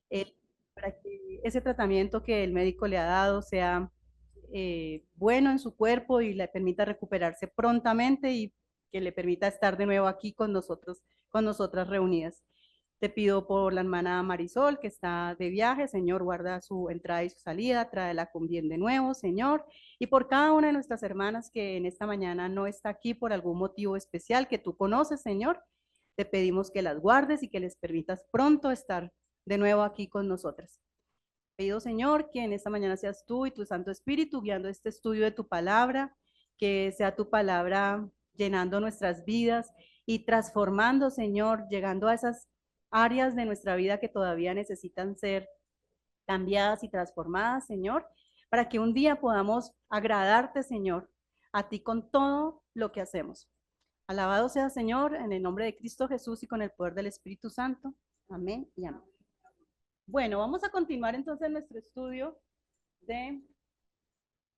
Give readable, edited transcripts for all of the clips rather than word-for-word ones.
eh, para que ese tratamiento que el médico le ha dado sea bueno en su cuerpo y le permita recuperarse prontamente y que le permita estar de nuevo aquí con nosotros, con nosotras reunidas. Te pido por la hermana Marisol, que está de viaje, Señor, guarda su entrada y su salida, tráela con bien de nuevo, Señor, y por cada una de nuestras hermanas que en esta mañana no está aquí por algún motivo especial que tú conoces, Señor, te pedimos que las guardes y que les permitas pronto estar de nuevo aquí con nosotras. Pido, Señor, que en esta mañana seas tú y tu Santo Espíritu guiando este estudio de tu palabra, que sea tu palabra llenando nuestras vidas y transformando, Señor, llegando a esas áreas de nuestra vida que todavía necesitan ser cambiadas y transformadas, Señor, para que un día podamos agradarte, Señor, a ti con todo lo que hacemos. Alabado sea, Señor, en el nombre de Cristo Jesús y con el poder del Espíritu Santo. Amén y amén. Bueno, vamos a continuar entonces nuestro estudio de...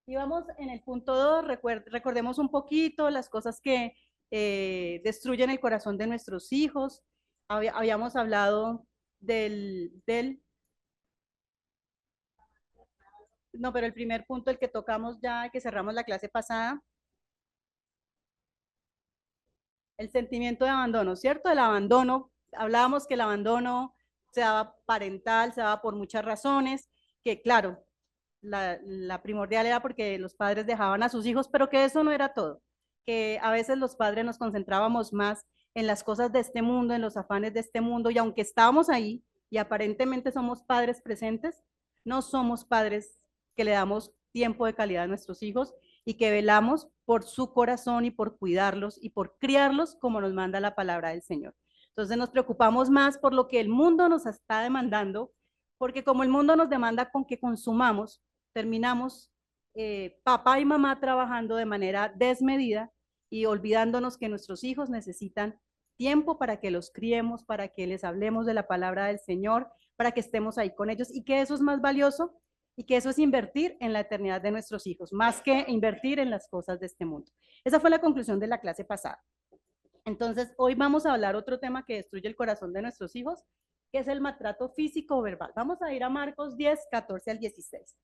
Y vamos en el punto 2, recordemos un poquito las cosas que destruyen el corazón de nuestros hijos. Habíamos hablado no, pero el primer punto, el que tocamos ya, que cerramos la clase pasada, el sentimiento de abandono, ¿cierto? El abandono, hablábamos que el abandono se daba parental, se daba por muchas razones, que claro, la primordial era porque los padres dejaban a sus hijos, pero que eso no era todo, que a veces los padres nos concentrábamos más en las cosas de este mundo, en los afanes de este mundo, y aunque estábamos ahí y aparentemente somos padres presentes, no somos padres que le damos tiempo de calidad a nuestros hijos y que velamos por su corazón y por cuidarlos y por criarlos como nos manda la palabra del Señor. Entonces nos preocupamos más por lo que el mundo nos está demandando, porque como el mundo nos demanda con que consumamos, terminamos papá y mamá trabajando de manera desmedida y olvidándonos que nuestros hijos necesitan tiempo para que los criemos, para que les hablemos de la palabra del Señor, para que estemos ahí con ellos y que eso es más valioso y que eso es invertir en la eternidad de nuestros hijos, más que invertir en las cosas de este mundo. Esa fue la conclusión de la clase pasada. Entonces, hoy vamos a hablar otro tema que destruye el corazón de nuestros hijos, que es el maltrato físico o verbal. Vamos a ir a Marcos 10, 14 al 16.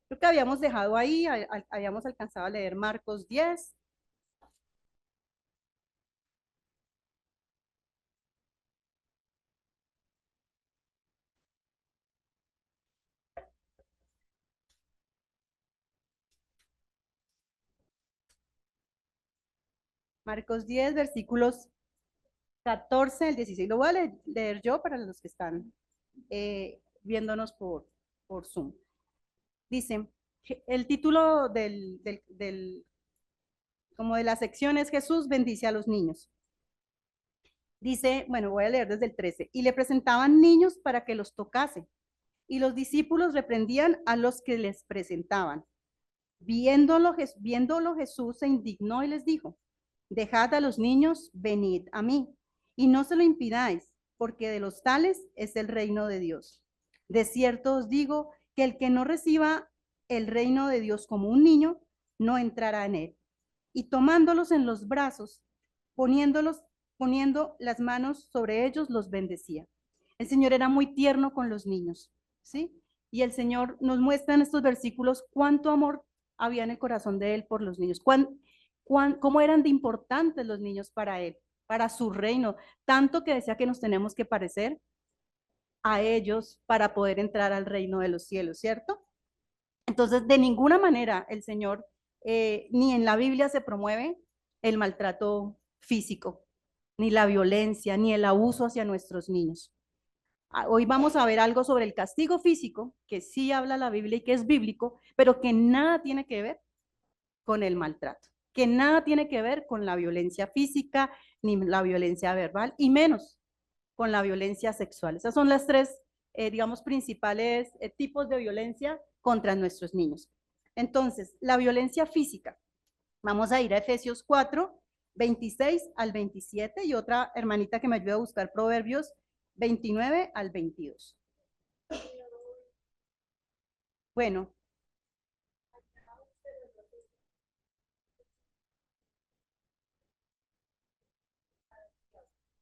Creo que habíamos dejado ahí, habíamos alcanzado a leer Marcos 10. Marcos 10, versículos 14 al 16. Lo voy a leer yo para los que están viéndonos por Zoom. Dice, el título como de la sección es Jesús bendice a los niños. Dice, bueno, voy a leer desde el 13, y le presentaban niños para que los tocase, y los discípulos reprendían a los que les presentaban. Viéndolo Jesús se indignó y les dijo, dejad a los niños, venid a mí, y no se lo impidáis, porque de los tales es el reino de Dios. De cierto os digo que el que no reciba el reino de Dios como un niño, no entrará en él. Y tomándolos en los brazos, poniendo las manos sobre ellos, los bendecía. El Señor era muy tierno con los niños, ¿sí? Y el Señor nos muestra en estos versículos cuánto amor había en el corazón de Él por los niños, cómo eran de importantes los niños para Él, para su reino, tanto que decía que nos tenemos que parecer a ellos para poder entrar al reino de los cielos, ¿cierto? Entonces, de ninguna manera el Señor, ni en la Biblia se promueve el maltrato físico, ni la violencia, ni el abuso hacia nuestros niños. Hoy vamos a ver algo sobre el castigo físico, que sí habla la Biblia y que es bíblico, pero que nada tiene que ver con el maltrato, que nada tiene que ver con la violencia física, ni la violencia verbal, y menos con la violencia sexual. Esas son las tres, digamos, principales tipos de violencia contra nuestros niños. Entonces, la violencia física. Vamos a ir a Efesios 4, 26 al 27 y otra hermanita que me ayude a buscar Proverbios 29 al 22. Bueno,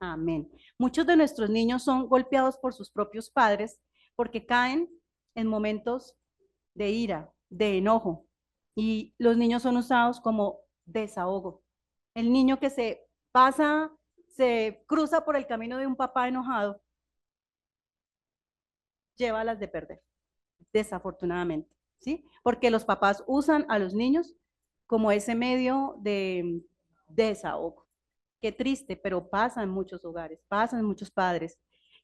amén. Muchos de nuestros niños son golpeados por sus propios padres porque caen en momentos de ira, de enojo, y los niños son usados como desahogo. El niño que se cruza por el camino de un papá enojado, lleva las de perder, desafortunadamente, ¿sí? Porque los papás usan a los niños como ese medio de desahogo. Qué triste, pero pasa en muchos hogares, pasa en muchos padres.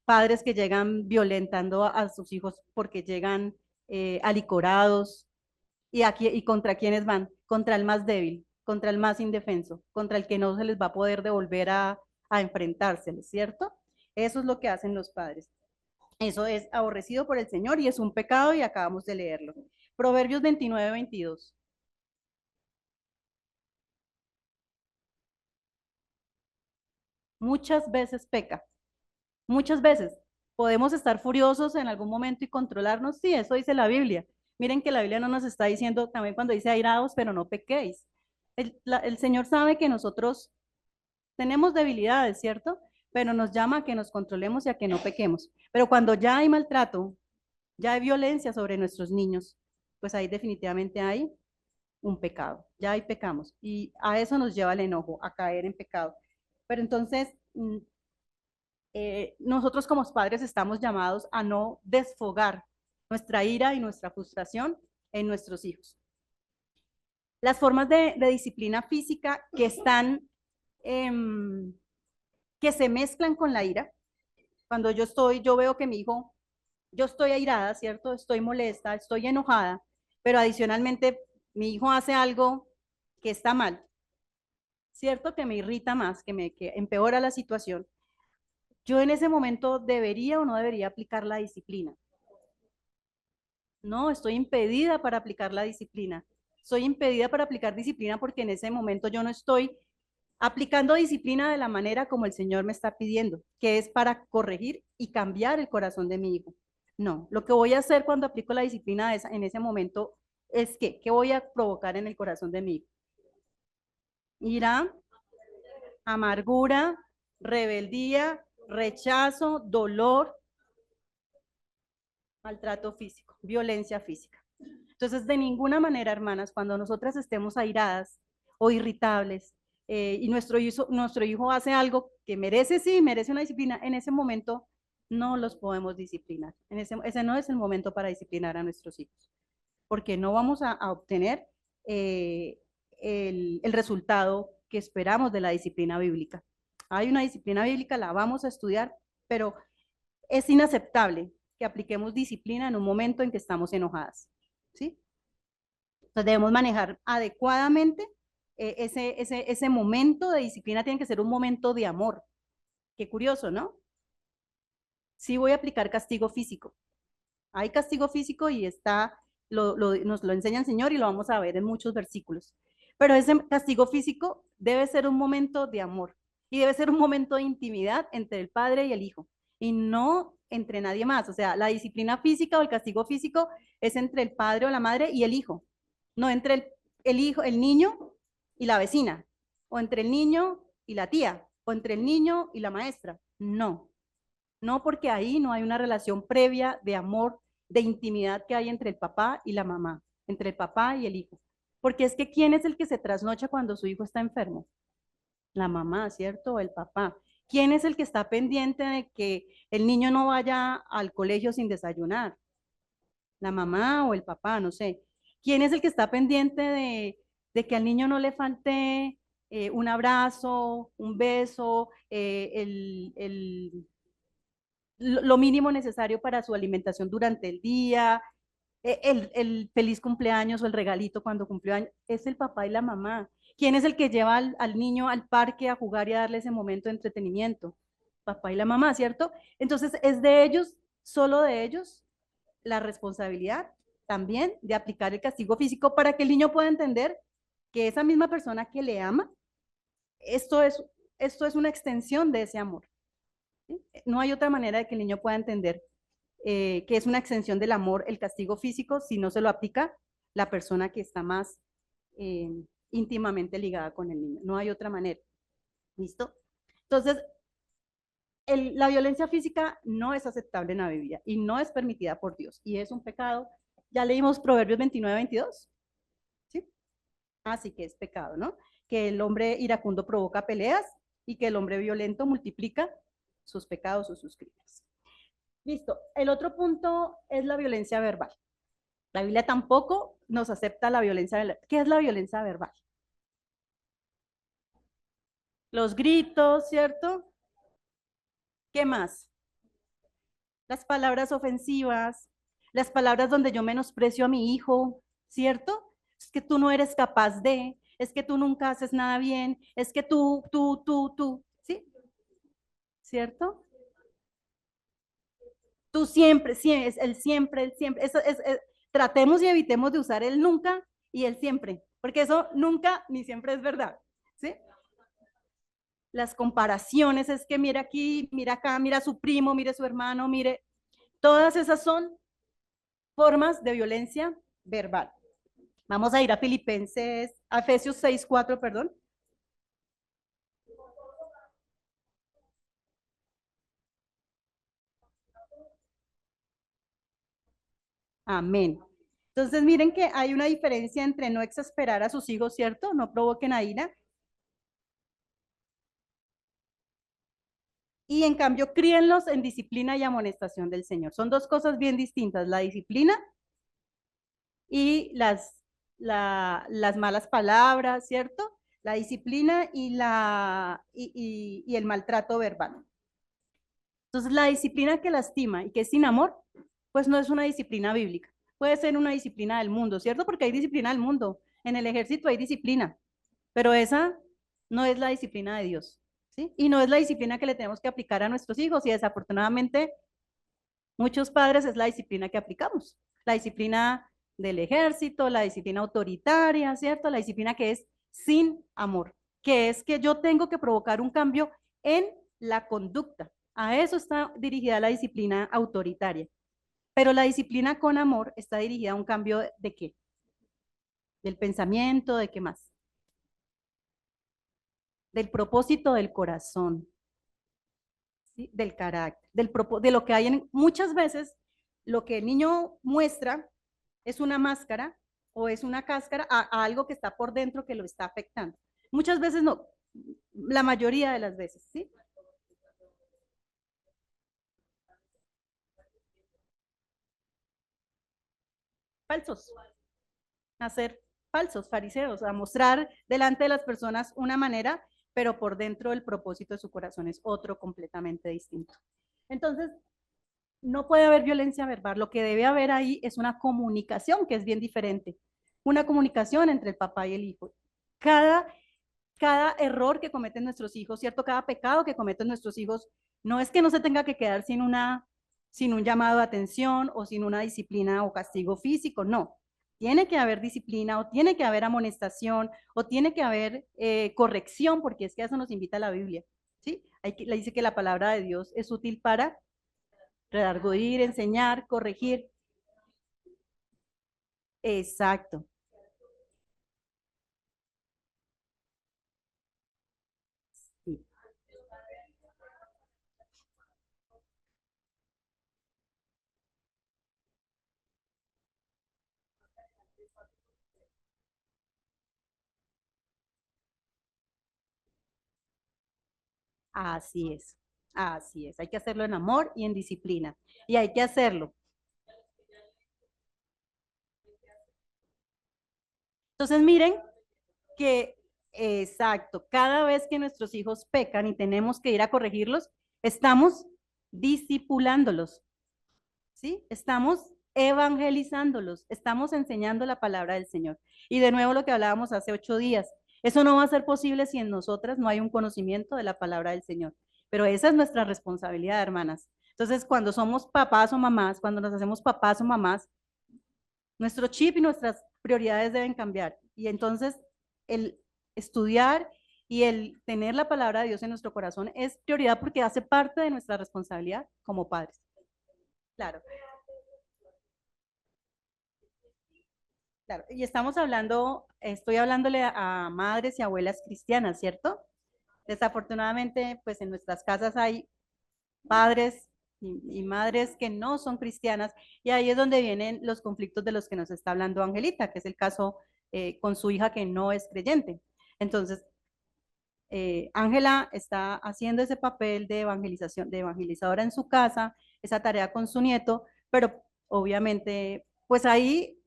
Padres que llegan violentando a sus hijos porque llegan alicorados. ¿Y contra quiénes van? Contra el más débil, contra el más indefenso, contra el que no se les va a poder devolver a enfrentárseles, ¿cierto? Eso es lo que hacen los padres. Eso es aborrecido por el Señor y es un pecado y acabamos de leerlo. Proverbios 29-22. Muchas veces peca, muchas veces. Podemos estar furiosos en algún momento y controlarnos. Sí, eso dice la Biblia. Miren que la Biblia no nos está diciendo también cuando dice airados, pero no pequéis. El Señor sabe que nosotros tenemos debilidades, ¿cierto? Pero nos llama a que nos controlemos y a que no pequemos. Pero cuando ya hay maltrato, ya hay violencia sobre nuestros niños, pues ahí definitivamente hay un pecado, ya ahí pecamos. Y a eso nos lleva el enojo, a caer en pecado. Pero entonces, nosotros como padres estamos llamados a no desfogar nuestra ira y nuestra frustración en nuestros hijos. Las formas de disciplina física que están, que se mezclan con la ira, cuando yo veo que mi hijo, yo estoy airada, ¿cierto? Estoy molesta, estoy enojada, pero adicionalmente mi hijo hace algo que está mal, ¿cierto? Que me irrita más, que empeora la situación. Yo en ese momento debería o no debería aplicar la disciplina. No, estoy impedida para aplicar la disciplina. Soy impedida para aplicar disciplina porque en ese momento yo no estoy aplicando disciplina de la manera como el Señor me está pidiendo, que es para corregir y cambiar el corazón de mi hijo. No, lo que voy a hacer cuando aplico la disciplina en ese momento es que, ¿qué voy a provocar en el corazón de mi hijo? Ira, amargura, rebeldía, rechazo, dolor, maltrato físico, violencia física. Entonces, de ninguna manera, hermanas, cuando nosotras estemos airadas o irritables y nuestro hijo hace algo que merece, sí, merece una disciplina, en ese momento no los podemos disciplinar. Ese no es el momento para disciplinar a nuestros hijos, porque no vamos a obtener eh, el resultado que esperamos de la disciplina bíblica. Hay una disciplina bíblica, la vamos a estudiar, pero es inaceptable que apliquemos disciplina en un momento en que estamos enojadas, ¿sí? Entonces debemos manejar adecuadamente ese momento de disciplina tiene que ser un momento de amor. Qué curioso, ¿no? Sí voy a aplicar castigo físico. Hay castigo físico y nos lo enseña el Señor y lo vamos a ver en muchos versículos. Pero ese castigo físico debe ser un momento de amor y debe ser un momento de intimidad entre el padre y el hijo y no entre nadie más. O sea, la disciplina física o el castigo físico es entre el padre o la madre y el hijo, no entre el hijo, el niño y la vecina, o entre el niño y la tía, o entre el niño y la maestra. No, no, porque ahí no hay una relación previa de amor, de intimidad que hay entre el papá y la mamá, entre el papá y el hijo. Porque es que ¿quién es el que se trasnocha cuando su hijo está enfermo? La mamá, ¿cierto? O el papá. ¿Quién es el que está pendiente de que el niño no vaya al colegio sin desayunar? La mamá o el papá, no sé. ¿Quién es el que está pendiente de que al niño no le falte un abrazo, un beso, lo mínimo necesario para su alimentación durante el día, el feliz cumpleaños o el regalito cuando cumplió años? Es el papá y la mamá. ¿Quién es el que lleva al niño al parque a jugar y a darle ese momento de entretenimiento? Papá y la mamá, ¿cierto? Entonces es de ellos, solo de ellos, la responsabilidad también de aplicar el castigo físico para que el niño pueda entender que esa misma persona que le ama, esto es, esto es una extensión de ese amor. ¿Sí? No hay otra manera de que el niño pueda entender que es una extensión del amor el castigo físico si no se lo aplica la persona que está más eh, íntimamente ligada con el niño. No hay otra manera. ¿Listo? Entonces, La violencia física no es aceptable en la Biblia y no es permitida por Dios y es un pecado. Ya leímos Proverbios 29-22, ¿sí? Así que es pecado, ¿no? Que el hombre iracundo provoca peleas y que el hombre violento multiplica sus pecados o sus crímenes. Listo. El otro punto es la violencia verbal. La Biblia tampoco nos acepta la violencia verbal. ¿Qué es la violencia verbal? Los gritos, ¿cierto? ¿Qué más? Las palabras ofensivas, las palabras donde yo menosprecio a mi hijo, ¿cierto? Es que tú no eres capaz de, es que tú nunca haces nada bien, es que tú, ¿sí? ¿Cierto? Tú siempre, siempre, es el siempre, el siempre. Eso tratemos y evitemos de usar el nunca y el siempre, porque eso nunca ni siempre es verdad, ¿sí? Las comparaciones es que mira aquí, mira acá, mira a su primo, mire a su hermano, mire, todas esas son formas de violencia verbal. Vamos a ir a Filipenses, a Efesios 6:4, perdón. Amén. Entonces, miren que hay una diferencia entre no exasperar a sus hijos, ¿cierto? No provoquen a ira. Y en cambio, críenlos en disciplina y amonestación del Señor. Son dos cosas bien distintas, la disciplina y las malas palabras, ¿cierto? La disciplina y el maltrato verbal. Entonces, la disciplina que lastima y que es sin amor, pues no es una disciplina bíblica. Puede ser una disciplina del mundo, ¿cierto? Porque hay disciplina del mundo. En el ejército hay disciplina, pero esa no es la disciplina de Dios, ¿sí? Y no es la disciplina que le tenemos que aplicar a nuestros hijos y desafortunadamente muchos padres es la disciplina que aplicamos. La disciplina del ejército, la disciplina autoritaria, ¿cierto? La disciplina que es sin amor, que es que yo tengo que provocar un cambio en la conducta. A eso está dirigida la disciplina autoritaria. Pero la disciplina con amor está dirigida a un cambio de qué? Del pensamiento, ¿de qué más? Del propósito del corazón, ¿sí? Del carácter, de lo que hay en muchas veces lo que el niño muestra es una máscara o es una cáscara a algo que está por dentro que lo está afectando. Muchas veces no, la mayoría de las veces, ¿sí? Falsos, a ser falsos, fariseos, a mostrar delante de las personas una manera, pero por dentro el propósito de su corazón es otro completamente distinto. Entonces, no puede haber violencia verbal, lo que debe haber ahí es una comunicación que es bien diferente, una comunicación entre el papá y el hijo. Cada, cada error que cometen nuestros hijos, ¿cierto? Cada pecado que cometen nuestros hijos, no es que no se tenga que quedar sin un llamado de atención o sin una disciplina o castigo físico, no. Tiene que haber disciplina o tiene que haber amonestación o tiene que haber corrección, porque es que a eso nos invita la Biblia, ¿sí? Le dice que la palabra de Dios es útil para redarguir, enseñar, corregir. Exacto. Sí. Así es. Así es. Hay que hacerlo en amor y en disciplina. Y hay que hacerlo. Entonces, miren que, exacto, cada vez que nuestros hijos pecan y tenemos que ir a corregirlos, estamos discipulándolos, ¿sí? Estamos evangelizándolos, estamos enseñando la palabra del Señor. Y de nuevo lo que hablábamos hace 8 días, eso no va a ser posible si en nosotras no hay un conocimiento de la palabra del Señor. Pero esa es nuestra responsabilidad, hermanas. Entonces, cuando somos papás o mamás, cuando nos hacemos papás o mamás, nuestro chip y nuestras prioridades deben cambiar. Y entonces el estudiar y el tener la palabra de Dios en nuestro corazón es prioridad porque hace parte de nuestra responsabilidad como padres. Claro, claro. Y estamos hablando, estoy hablándole a madres y abuelas cristianas, ¿cierto? Desafortunadamente, pues en nuestras casas hay padres y madres que no son cristianas, y ahí es donde vienen los conflictos de los que nos está hablando Angelita, que es el caso con su hija que no es creyente. Entonces, Ángela está haciendo ese papel de evangelización, de evangelizadora en su casa, esa tarea con su nieto, pero obviamente, pues ahí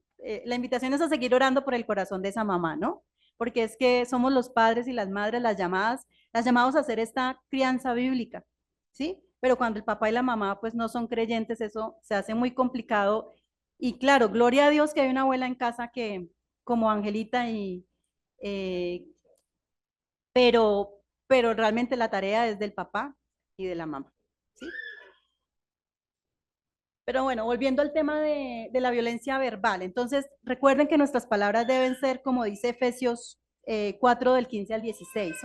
la invitación es a seguir orando por el corazón de esa mamá, ¿no? Porque es que somos los padres y las madres las llamados a hacer esta crianza bíblica, ¿sí? Pero cuando el papá y la mamá pues no son creyentes, eso se hace muy complicado. Y claro, gloria a Dios que hay una abuela en casa que, como Angelita, eh, pero realmente la tarea es del papá y de la mamá, ¿sí? Pero bueno, volviendo al tema de la violencia verbal, entonces recuerden que nuestras palabras deben ser, como dice Efesios 4 del 15 al 16,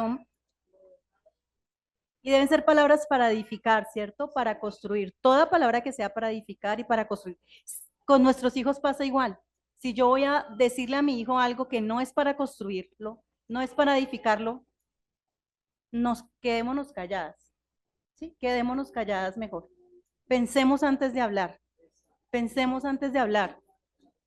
y deben ser palabras para edificar, ¿cierto? Para construir. Toda palabra que sea para edificar y para construir. Con nuestros hijos pasa igual. Si yo voy a decirle a mi hijo algo que no es para construirlo, no es para edificarlo, quedémonos calladas, ¿sí? Quedémonos calladas mejor. Pensemos antes de hablar, pensemos antes de hablar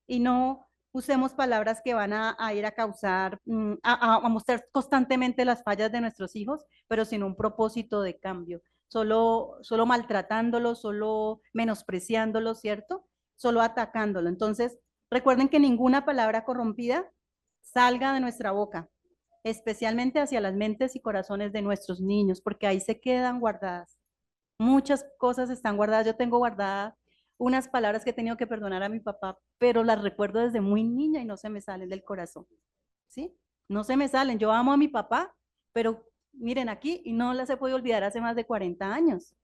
y no usemos palabras que van a ir a causar, a mostrar constantemente las fallas de nuestros hijos, pero sin un propósito de cambio, solo maltratándolos, solo menospreciándolos, ¿cierto? Solo atacándolo. Entonces, recuerden que ninguna palabra corrompida salga de nuestra boca, especialmente hacia las mentes y corazones de nuestros niños, porque ahí se quedan guardadas. Muchas cosas están guardadas. Yo tengo guardadas unas palabras que he tenido que perdonar a mi papá, pero las recuerdo desde muy niña y no se me salen del corazón, ¿sí? No se me salen. Yo amo a mi papá, pero miren aquí y no las he podido olvidar hace más de 40 años,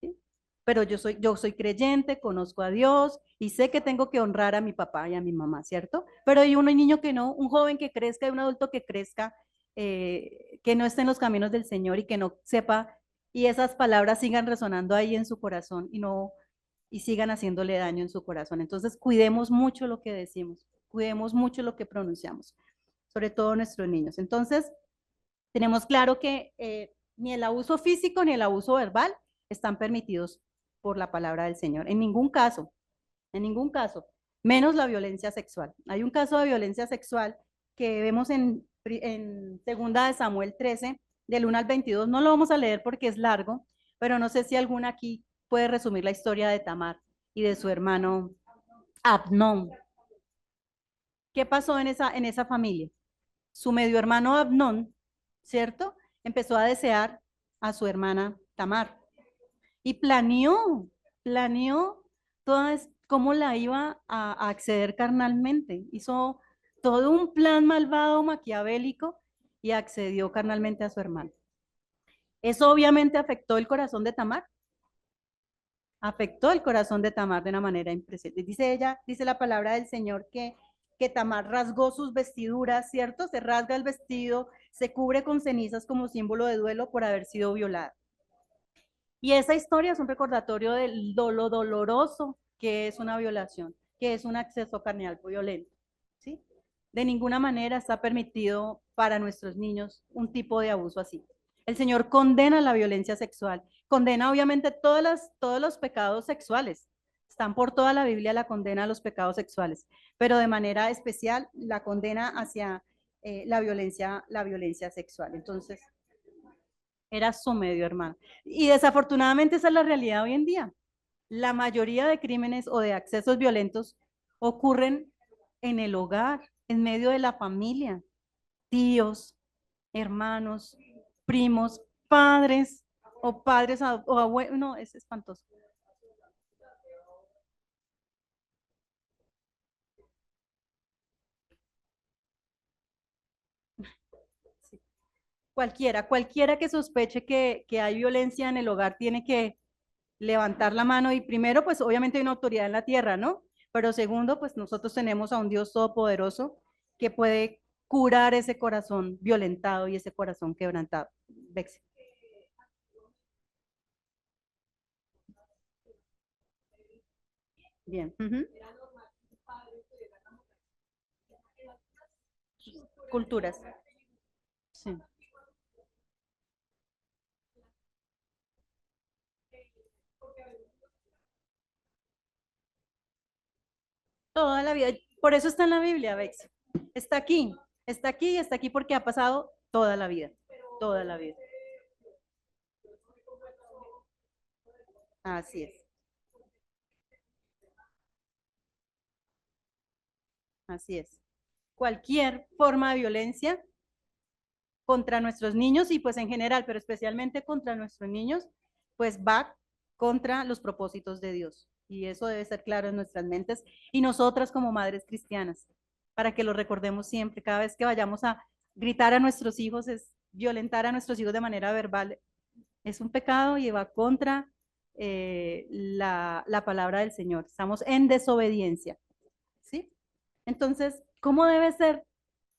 ¿sí? Pero yo soy creyente, conozco a Dios y sé que tengo que honrar a mi papá y a mi mamá, ¿cierto? Pero hay un niño que no, un joven que crezca, un adulto que crezca, que no esté en los caminos del Señor y que no sepa y esas palabras sigan resonando ahí en su corazón y sigan haciéndole daño en su corazón. Entonces, cuidemos mucho lo que decimos, cuidemos mucho lo que pronunciamos, sobre todo nuestros niños. Entonces, tenemos claro que ni el abuso físico ni el abuso verbal están permitidos por la palabra del Señor, en ningún caso, menos la violencia sexual. Hay un caso de violencia sexual que vemos en segunda de Samuel 13, del 1 al 22. No lo vamos a leer porque es largo, pero no sé si alguna aquí puede resumir la historia de Tamar y de su hermano Abnón. ¿Qué pasó en esa familia? Su medio hermano Abnón, ¿cierto? Empezó a desear a su hermana Tamar y planeó cómo la iba a acceder carnalmente. Hizo todo un plan malvado, maquiavélico y accedió carnalmente a su hermana. Eso obviamente afectó el corazón de Tamar, afectó el corazón de Tamar de una manera impresionante. Dice ella, dice la palabra del Señor que Tamar rasgó sus vestiduras, ¿cierto? Se rasga el vestido, se cubre con cenizas como símbolo de duelo por haber sido violada. Y esa historia es un recordatorio de lo doloroso que es una violación, que es un acceso carnal violento, ¿sí? De ninguna manera está permitido para nuestros niños un tipo de abuso así. El Señor condena la violencia sexual, condena obviamente todos los pecados sexuales. Están por toda la Biblia la condena a los pecados sexuales, pero de manera especial la condena hacia la violencia sexual. Entonces, era su medio hermano. Y desafortunadamente esa es la realidad hoy en día. La mayoría de crímenes o de accesos violentos ocurren en el hogar, en medio de la familia, tíos, hermanos, primos, padres o padres o abuelos. No, es espantoso. Sí. Cualquiera que sospeche que hay violencia en el hogar tiene que levantar la mano y primero, pues obviamente hay una autoridad en la tierra, ¿no? Pero segundo, pues nosotros tenemos a un Dios todopoderoso que puede curar ese corazón violentado y ese corazón quebrantado. Bex. Bien. Ujú. Culturas. Sí. Toda la vida. Por eso está en la Biblia, Bex. Está aquí, está aquí y está aquí porque ha pasado toda la vida. Toda la vida. Así es, así es. Cualquier forma de violencia contra nuestros niños y pues en general, pero especialmente contra nuestros niños, pues va contra los propósitos de Dios. Y eso debe ser claro en nuestras mentes y nosotras como madres cristianas, para que lo recordemos siempre, cada vez que vayamos a gritar a nuestros hijos, es violentar a nuestros hijos de manera verbal, es un pecado y va contra la palabra del Señor. Estamos en desobediencia, ¿sí? Entonces, ¿cómo debe ser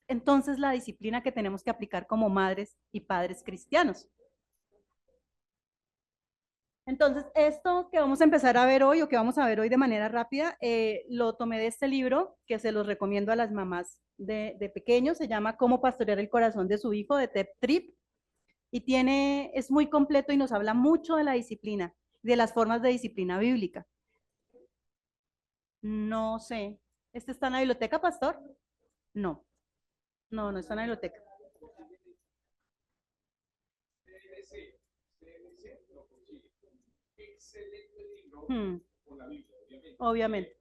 entonces la disciplina que tenemos que aplicar como madres y padres cristianos? Entonces, esto que vamos a empezar a ver hoy o que vamos a ver hoy de manera rápida, lo tomé de este libro que se los recomiendo a las mamás de pequeños, se llama Cómo pastorear el corazón de su hijo, de Tep Trip, y es muy completo y nos habla mucho de la disciplina, de las formas de disciplina bíblica. No sé, ¿este está en la biblioteca, pastor? No, no está en la biblioteca. Hmm, obviamente.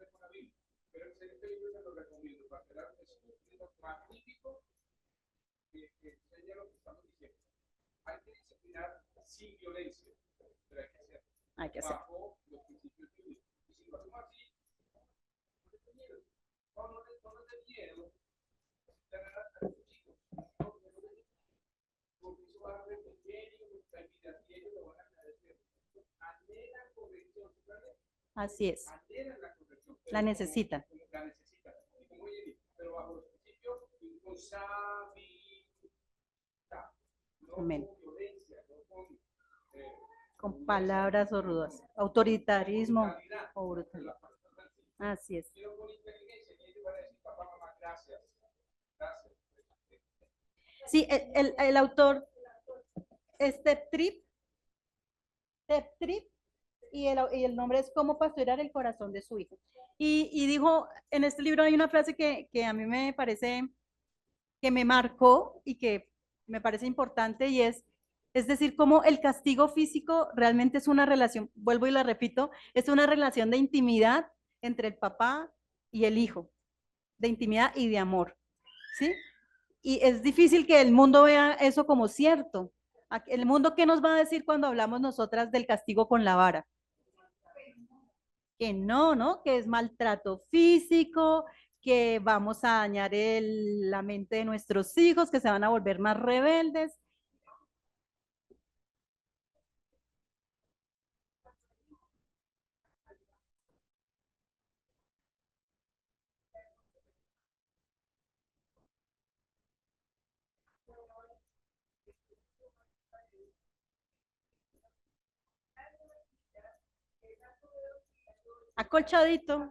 Hay que hacer. Así es. La necesita. Amén. Con palabras o rudas. Autoritarismo o brutalidad. Así es. Sí, el autor es Tep Trip, y el nombre es Cómo pastorear el corazón de su hijo. Y dijo, en este libro hay una frase que a mí me parece, que me marcó y que me parece importante y es decir, cómo el castigo físico realmente es una relación, vuelvo y la repito, es una relación de intimidad entre el papá y el hijo, de intimidad y de amor, ¿sí? Y es difícil que el mundo vea eso como cierto. El mundo, ¿qué nos va a decir cuando hablamos nosotras del castigo con la vara? Que no, ¿no? Que es maltrato físico, que vamos a dañar la mente de nuestros hijos, que se van a volver más rebeldes. Acolchadito.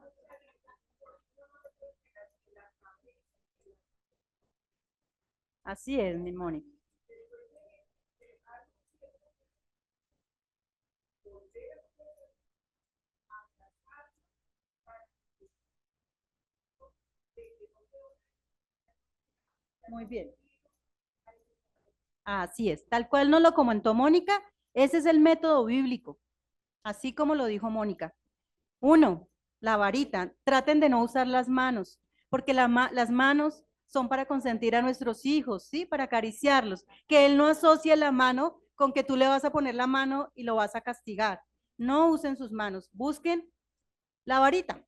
Así es, mi Mónica. Muy bien. Así es. Tal cual nos lo comentó Mónica, ese es el método bíblico, así como lo dijo Mónica. Uno, la varita. Traten de no usar las manos, porque las manos son para consentir a nuestros hijos, ¿sí? Para acariciarlos. Que él no asocie la mano con que tú le vas a poner la mano y lo vas a castigar. No usen sus manos, busquen la varita.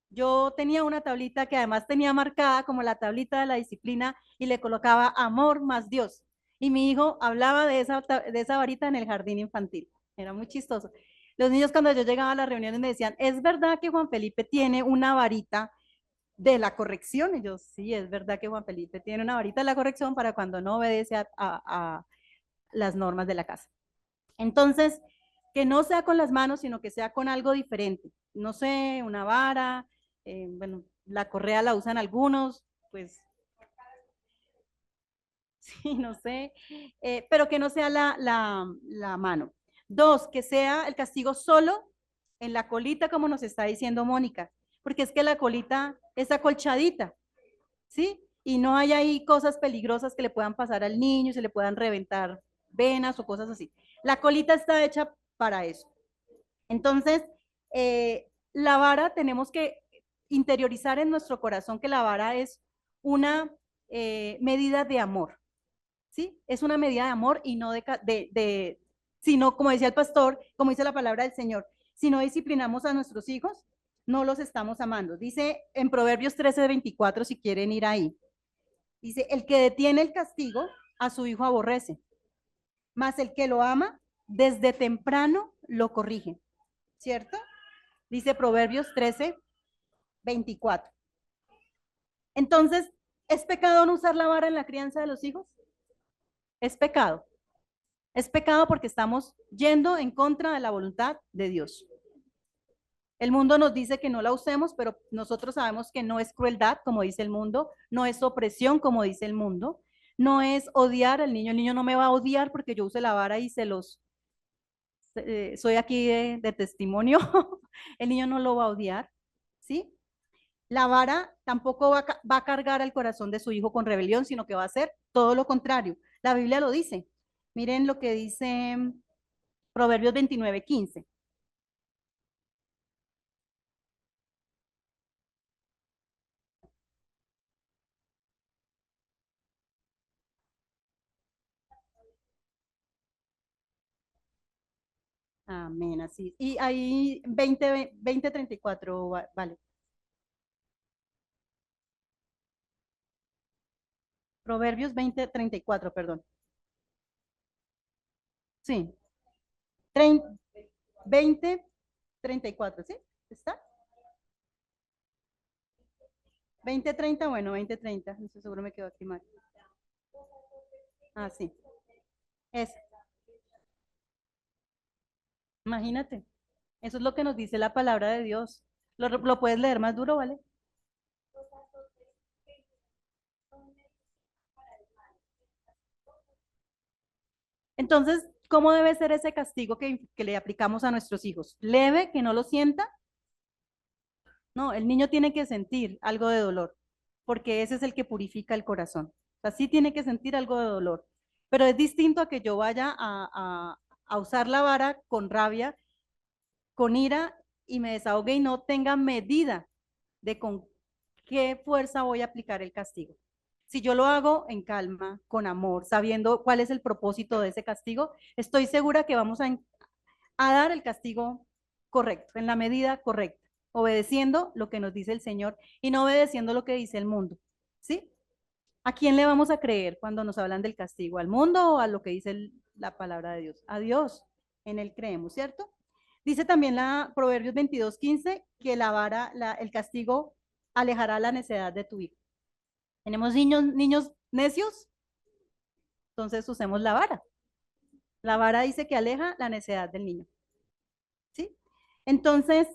Yo tenía una tablita que además tenía marcada como la tablita de la disciplina y le colocaba amor más Dios. Y mi hijo hablaba de esa varita en el jardín infantil. Era muy chistoso. Los niños cuando yo llegaba a las reuniones me decían, ¿es verdad que Juan Felipe tiene una varita de la corrección? Y yo, sí, es verdad que Juan Felipe tiene una varita de la corrección para cuando no obedece a las normas de la casa. Entonces, que no sea con las manos, sino que sea con algo diferente. No sé, una vara, bueno, la correa la usan algunos, pues sí, no sé, pero que no sea la mano. Dos, que sea el castigo solo en la colita, como nos está diciendo Mónica, porque es que la colita es acolchadita, ¿sí? Y no hay ahí cosas peligrosas que le puedan pasar al niño, se le puedan reventar venas o cosas así. La colita está hecha para eso. Entonces, la vara tenemos que interiorizar en nuestro corazón que la vara es una medida de amor, ¿sí? Es una medida de amor y no sino, como decía el pastor, como dice la palabra del Señor, si no disciplinamos a nuestros hijos, no los estamos amando. Dice en Proverbios 13:24, si quieren ir ahí, dice, el que detiene el castigo, a su hijo aborrece, mas el que lo ama, desde temprano lo corrige, ¿cierto? Dice Proverbios 13:24. Entonces, ¿es pecado no usar la vara en la crianza de los hijos? Es pecado. Es pecado porque estamos yendo en contra de la voluntad de Dios. El mundo nos dice que no la usemos, pero nosotros sabemos que no es crueldad, como dice el mundo, no es opresión, como dice el mundo, no es odiar al niño. El niño no me va a odiar porque yo use la vara y soy aquí de testimonio. El niño no lo va a odiar, ¿sí? La vara tampoco va a cargar al corazón de su hijo con rebelión, sino que va a hacer todo lo contrario. La Biblia lo dice. Miren lo que dice Proverbios 29:15. Amén, así. Y ahí 20:34, vale. Proverbios 20:34, perdón. Sí. 20:34, ¿sí? ¿Está? 20:30, bueno, 20:30. No sé, seguro me quedo aquí mal. Ah, sí. Es. Imagínate. Eso es lo que nos dice la palabra de Dios. Lo puedes leer más duro, ¿vale? Entonces, ¿cómo debe ser ese castigo que le aplicamos a nuestros hijos? ¿Leve, que no lo sienta? No, el niño tiene que sentir algo de dolor, porque ese es el que purifica el corazón. O sea, sí tiene que sentir algo de dolor, pero es distinto a que yo vaya a usar la vara con rabia, con ira y me desahogue y no tenga medida de con qué fuerza voy a aplicar el castigo. Si yo lo hago en calma, con amor, sabiendo cuál es el propósito de ese castigo, estoy segura que vamos a dar el castigo correcto, en la medida correcta, obedeciendo lo que nos dice el Señor y no obedeciendo lo que dice el mundo. ¿Sí? ¿A quién le vamos a creer cuando nos hablan del castigo? ¿Al mundo o a lo que dice la palabra de Dios? A Dios, en Él creemos, ¿cierto? Dice también la Proverbios 22:15 que el castigo alejará la necedad de tu hijo. Tenemos niños necios, entonces usemos la vara. La vara dice que aleja la necedad del niño. ¿Sí? Entonces,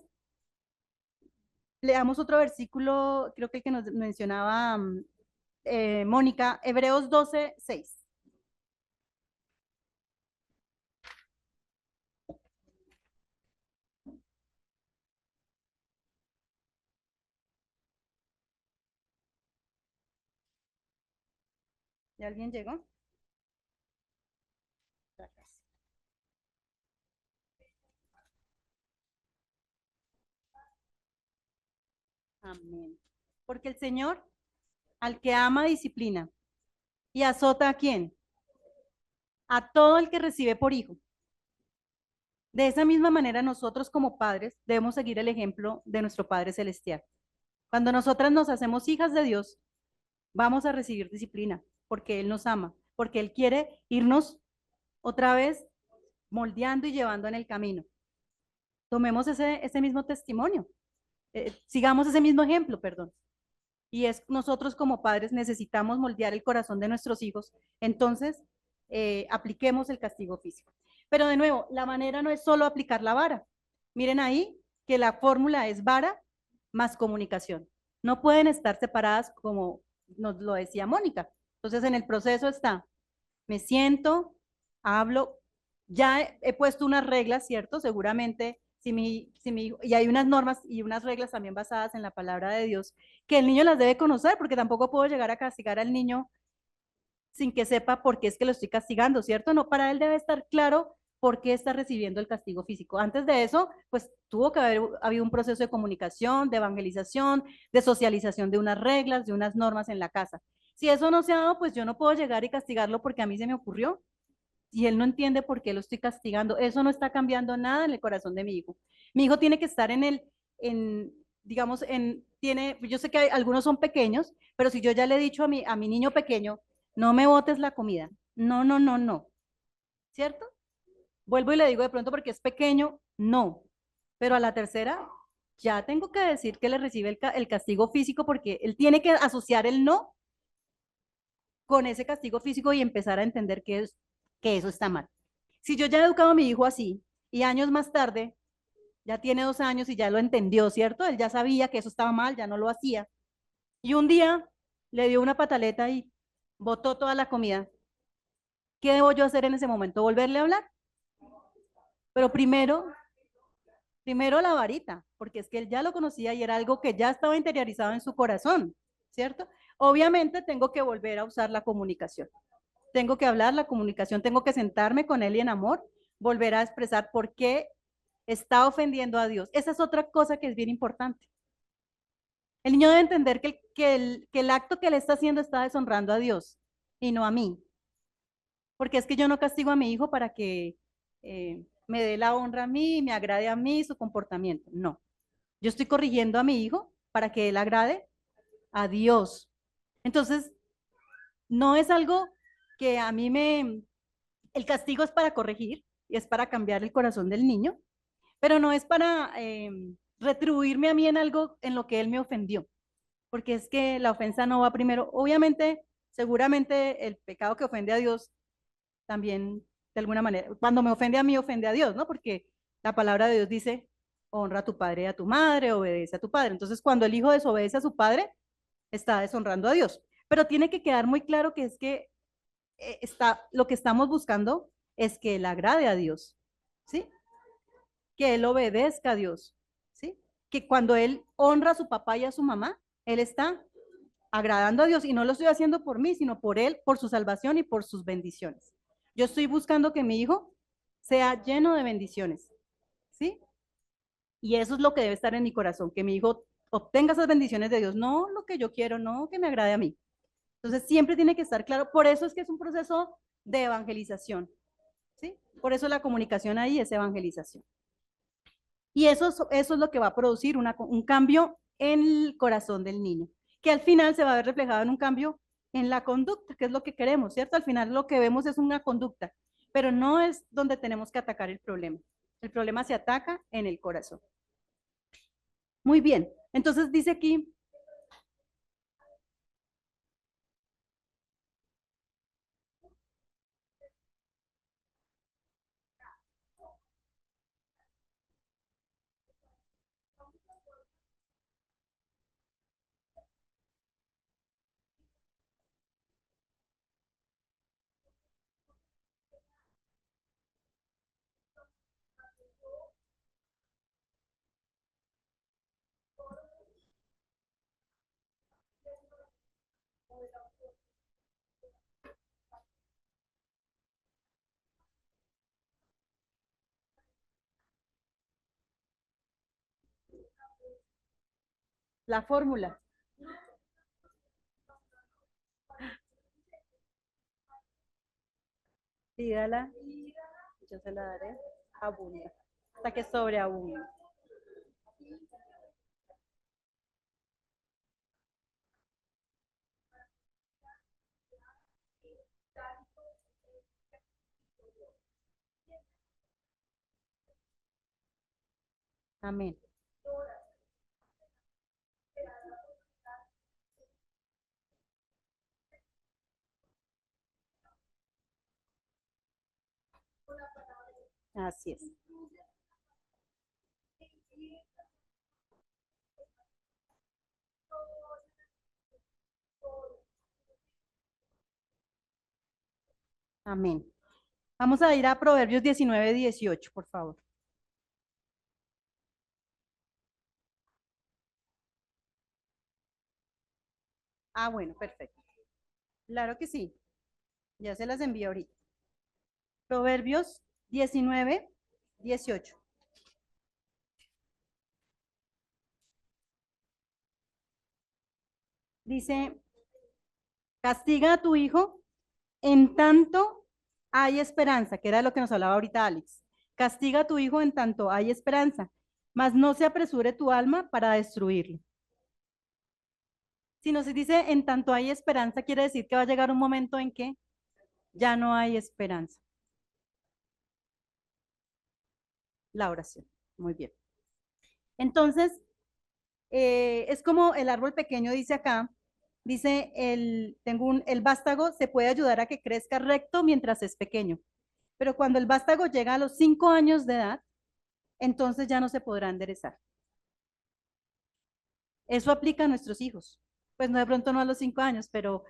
leamos otro versículo, creo que el que nos mencionaba Mónica, Hebreos 12:6. ¿Ya alguien llegó? Amén. Porque el Señor, al que ama, disciplina. ¿Y azota a quién? A todo el que recibe por hijo. De esa misma manera, nosotros como padres debemos seguir el ejemplo de nuestro Padre Celestial. Cuando nosotras nos hacemos hijas de Dios, vamos a recibir disciplina, porque Él nos ama, porque Él quiere irnos otra vez moldeando y llevando en el camino. Tomemos ese mismo testimonio, sigamos ese mismo ejemplo, perdón. Y es nosotros como padres necesitamos moldear el corazón de nuestros hijos, entonces apliquemos el castigo físico. Pero de nuevo, la manera no es solo aplicar la vara. Miren ahí que la fórmula es vara más comunicación. No pueden estar separadas como nos lo decía Mónica. Entonces en el proceso está, me siento, hablo, ya he puesto unas reglas, ¿cierto? Seguramente y hay unas normas y unas reglas también basadas en la palabra de Dios, que el niño las debe conocer, porque tampoco puedo llegar a castigar al niño sin que sepa por qué es que lo estoy castigando, ¿cierto? No, para él debe estar claro por qué está recibiendo el castigo físico. Antes de eso, pues tuvo que haber habido un proceso de comunicación, de evangelización, de socialización de unas reglas, de unas normas en la casa. Si eso no se ha dado, pues yo no puedo llegar y castigarlo porque a mí se me ocurrió y él no entiende por qué lo estoy castigando. Eso no está cambiando nada en el corazón de mi hijo. Mi hijo tiene que estar en digamos, yo sé que algunos son pequeños, pero si yo ya le he dicho a mi niño pequeño, no me botes la comida, no, no, no, no, ¿cierto? Vuelvo y le digo de pronto porque es pequeño, no, pero a la tercera ya tengo que decir que le recibe el castigo físico porque él tiene que asociar el no con ese castigo físico y empezar a entender que eso está mal. Si yo ya he educado a mi hijo así y años más tarde, ya tiene 2 años y ya lo entendió, ¿cierto? Él ya sabía que eso estaba mal, ya no lo hacía. Y un día le dio una pataleta y botó toda la comida. ¿Qué debo yo hacer en ese momento? ¿Volverle a hablar? Pero primero la varita, porque es que él ya lo conocía y era algo que ya estaba interiorizado en su corazón, ¿cierto? Obviamente tengo que volver a usar la comunicación. Tengo que hablar la comunicación, tengo que sentarme con él y en amor, volver a expresar por qué está ofendiendo a Dios. Esa es otra cosa que es bien importante. El niño debe entender que el acto que él está haciendo está deshonrando a Dios y no a mí. Porque es que yo no castigo a mi hijo para que me dé la honra a mí, me agrade a mí su comportamiento. No. Yo estoy corrigiendo a mi hijo para que él agrade a Dios. Entonces, no es algo que a mí me... El castigo es para corregir y es para cambiar el corazón del niño, pero no es para retribuirme a mí en algo en lo que él me ofendió, porque es que la ofensa no va primero. Obviamente, seguramente el pecado que ofende a Dios también, de alguna manera, cuando me ofende a mí, ofende a Dios, ¿no? Porque la palabra de Dios dice, honra a tu padre y a tu madre, obedece a tu padre. Entonces, cuando el hijo desobedece a su padre, está deshonrando a Dios. Pero tiene que quedar muy claro que es que lo que estamos buscando es que él agrade a Dios, ¿sí? Que él obedezca a Dios, ¿sí? Que cuando él honra a su papá y a su mamá, él está agradando a Dios y no lo estoy haciendo por mí, sino por él, por su salvación y por sus bendiciones. Yo estoy buscando que mi hijo sea lleno de bendiciones, ¿sí? Y eso es lo que debe estar en mi corazón, que mi hijo obtenga esas bendiciones de Dios, no lo que yo quiero, no que me agrade a mí. Entonces siempre tiene que estar claro, por eso es que es un proceso de evangelización, ¿sí? Por eso la comunicación ahí es evangelización. Y eso es lo que va a producir un cambio en el corazón del niño, que al final se va a ver reflejado en un cambio en la conducta, que es lo que queremos, ¿cierto? Al final lo que vemos es una conducta, pero no es donde tenemos que atacar el problema. El problema se ataca en el corazón. Muy bien, entonces dice aquí, la fórmula, pídala, yo se la daré, abunda, hasta que sobreabunde. Amén. Así es. Amén. Vamos a ir a Proverbios 19:18, por favor. Ah, bueno, perfecto. Claro que sí. Ya se las envío ahorita. Proverbios 19, 18. Dice, castiga a tu hijo en tanto hay esperanza, que era lo que nos hablaba ahorita Alex. Castiga a tu hijo en tanto hay esperanza, mas no se apresure tu alma para destruirlo. Si nos dice en tanto hay esperanza, quiere decir que va a llegar un momento en que ya no hay esperanza. La oración. Muy bien. Entonces, es como el árbol pequeño dice acá, dice, el vástago se puede ayudar a que crezca recto mientras es pequeño, pero cuando el vástago llega a los 5 años de edad, entonces ya no se podrá enderezar. Eso aplica a nuestros hijos. Pues no de pronto no a los 5 años, pero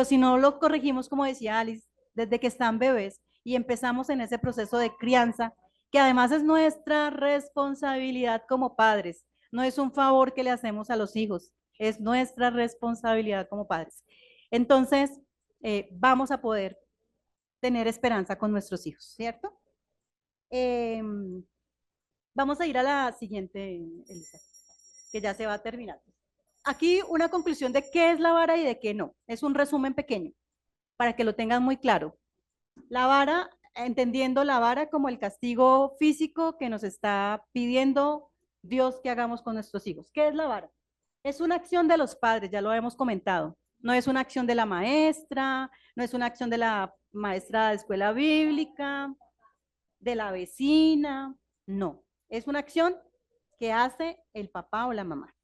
si no lo corregimos, como decía Alice, desde que están bebés y empezamos en ese proceso de crianza, que además es nuestra responsabilidad como padres, no es un favor que le hacemos a los hijos, es nuestra responsabilidad como padres. Entonces, vamos a poder tener esperanza con nuestros hijos, ¿cierto? Vamos a ir a la siguiente, Elisa, que ya se va a terminar. Aquí una conclusión de qué es la vara y de qué no. Es un resumen pequeño para que lo tengan muy claro. La vara, entendiendo la vara como el castigo físico que nos está pidiendo Dios que hagamos con nuestros hijos. ¿Qué es la vara? Es una acción de los padres, ya lo hemos comentado. No es una acción de la maestra, no es una acción de la maestra de escuela bíblica, de la vecina, no. Es una acción que hace el papá o la mamá.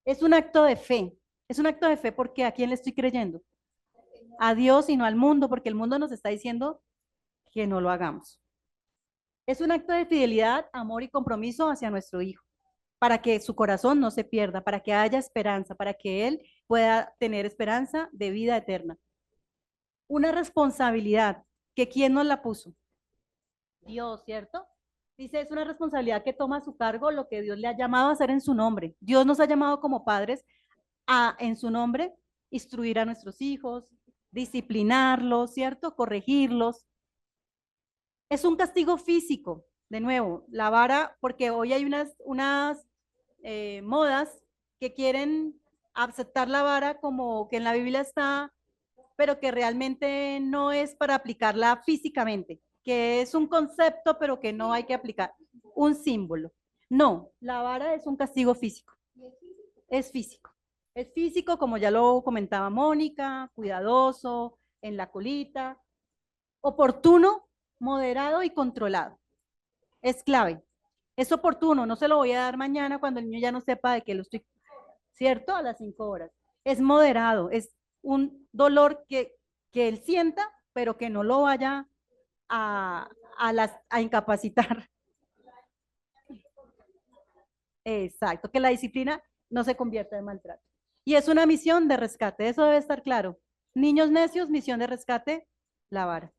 Es un acto de fe. Es un acto de fe porque ¿a quién le estoy creyendo? A Dios y no al mundo, porque el mundo nos está diciendo que no lo hagamos. Es un acto de fidelidad, amor y compromiso hacia nuestro hijo, para que su corazón no se pierda, para que haya esperanza, para que él pueda tener esperanza de vida eterna. Una responsabilidad, que ¿quién nos la puso? Dios, ¿cierto? Dice, es una responsabilidad que toma a su cargo lo que Dios le ha llamado a hacer en su nombre. Dios nos ha llamado como padres a, en su nombre, instruir a nuestros hijos, disciplinarlos, ¿cierto? Corregirlos. Es un castigo físico, de nuevo, la vara, porque hoy hay unas modas que quieren aceptar la vara como que en la Biblia está, pero que realmente no es para aplicarla físicamente, que es un concepto, pero que no hay que aplicar, un símbolo. No, la vara es un castigo físico, es físico. Es físico, como ya lo comentaba Mónica, cuidadoso, en la colita, oportuno, moderado y controlado. Es clave. Es oportuno, no se lo voy a dar mañana cuando el niño ya no sepa de qué lo estoy, ¿cierto? A las 5 horas. Es moderado, es un dolor que él sienta, pero que no lo vaya a incapacitar. Exacto, que la disciplina no se convierta en maltrato. Y es una misión de rescate, eso debe estar claro. Niños necios, misión de rescate, la vara.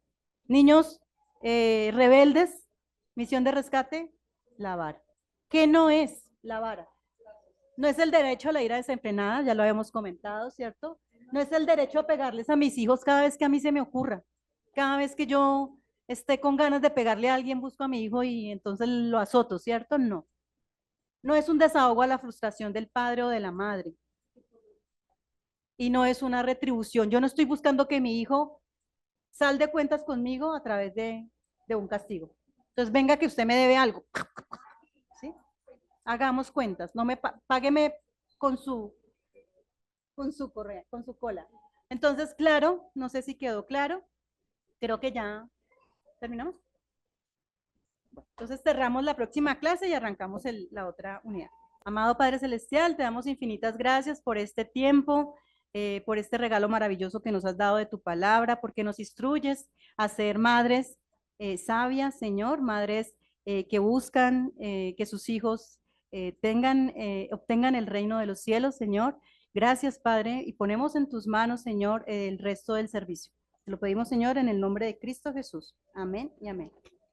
Niños rebeldes, misión de rescate, la vara. ¿Qué no es la vara? No es el derecho a la ira desenfrenada, ya lo habíamos comentado, ¿cierto? No es el derecho a pegarles a mis hijos cada vez que a mí se me ocurra. Cada vez que yo esté con ganas de pegarle a alguien, busco a mi hijo y entonces lo azoto, ¿cierto? No. No es un desahogo a la frustración del padre o de la madre. Y no es una retribución. Yo no estoy buscando que mi hijo sal de cuentas conmigo a través de un castigo. Entonces, venga que usted me debe algo. ¿Sí? Hagamos cuentas. No me págueme con su correa, con su cola. Entonces, claro, no sé si quedó claro. Creo que ya terminamos. Entonces cerramos la próxima clase y arrancamos la otra unidad. Amado Padre Celestial, te damos infinitas gracias por este tiempo, por este regalo maravilloso que nos has dado de tu palabra, porque nos instruyes a ser madres sabias, Señor, madres que buscan que sus hijos obtengan el reino de los cielos, Señor. Gracias, Padre, y ponemos en tus manos, Señor, el resto del servicio. Te lo pedimos, Señor, en el nombre de Cristo Jesús. Amén y amén.